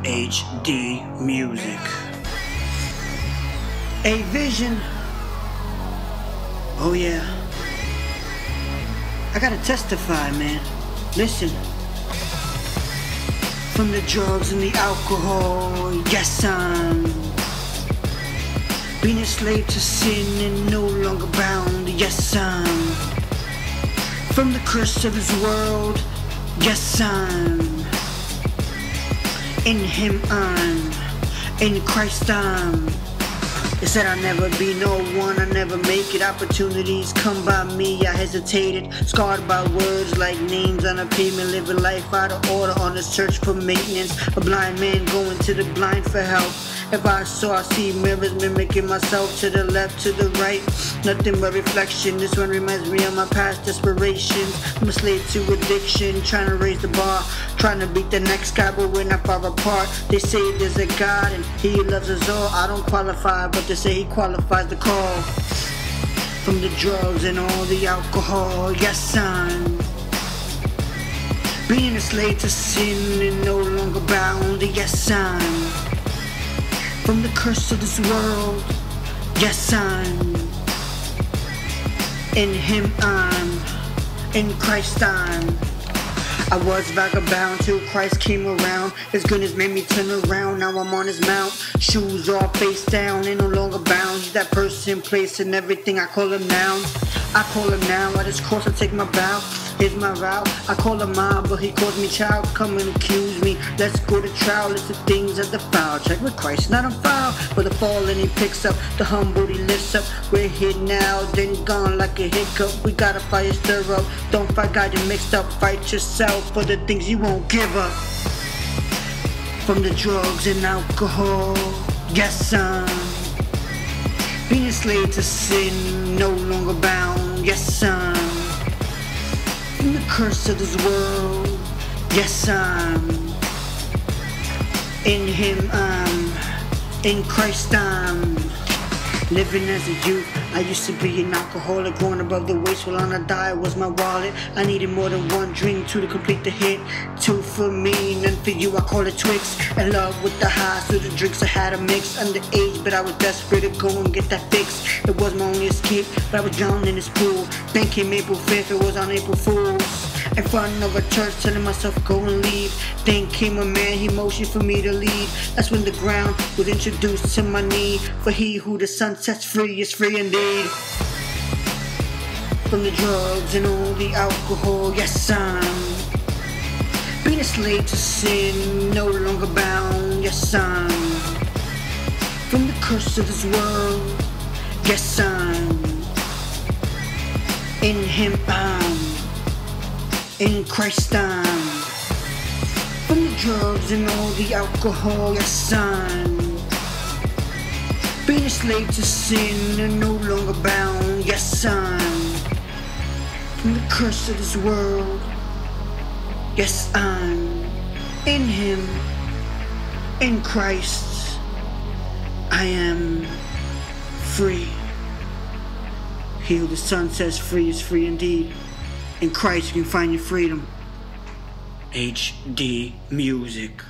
HD Music. A vision. Oh yeah. I gotta testify, man. Listen. From the drugs and the alcohol, yes, I'm being a slave to sin and no longer bound, yes, I'm from the curse of this world, yes, I'm in Him, I'm in Christ, I'm. They said I'll never be no one, I never make it. Opportunities come by me, I hesitated. Scarred by words like names on a pavement. Living life out of order on the search for maintenance. A blind man going to the blind for help. If I see mirrors mimicking myself. To the left, to the right, nothing but reflection. This one reminds me of my past desperations. I'm a slave to addiction, trying to raise the bar, trying to beat the next guy, but we're not far apart. They say there's a God and He loves us all. I don't qualify, but they say He qualifies the call. From the drugs and all the alcohol, yes, I'm being a slave to sin and no longer bound, yes, I'm from the curse of this world, yes, I'm in Him, I'm in Christ, I'm. I was vagabond till Christ came around. His goodness made me turn around. Now I'm on His mount, shoes off, face down, ain't no longer bound. He's that person, place, and everything. I call Him now. I call Him now. At His cross I take my bow. Here's my route. I call Him mom, but He calls me child. Come and accuse me. Let's go to trial. It's the things of the foul. Check with Christ, not on file. For the fallen He picks up, the humble He lifts up. We're here now, then gone like a hiccup. We got a fire stir up. Don't fight God, you mixed up. Fight yourself for the things you won't give up. From the drugs and alcohol, yes, I'm being a slave to sin, no longer bound, yes, I'm from the curse of this world, yes, I'm in Him, I'm in Christ, I'm living as a youth. I used to be an alcoholic, going above the waist. While on a diet was my wallet. I needed more than one drink, two to complete the hit. Two for me, none for you, I call it Twix. In love with the high, so the drinks I had a mix. Underage, but I was desperate to go and get that fix. It was my only escape, but I was drowning in this pool. Then came April 5th, it was on April Fool's. In front of a church, telling myself go and leave. Then came a man, he motioned for me to leave. That's when the ground was introduced to my need. For he who the sun sets free is free indeed. From the drugs and all the alcohol, yes, I'm being a slave to sin, no longer bound, yes, I'm from the curse of this world, yes, I'm in Him, I'm in Christ, I'm from the drugs and all the alcohol, yes, I'm being a slave to sin and no longer bound, yes, I'm from the curse of this world, yes, I'm in Him, in Christ, I am free. He who the Son sets free is free indeed. In Christ you can find your freedom. HD Music.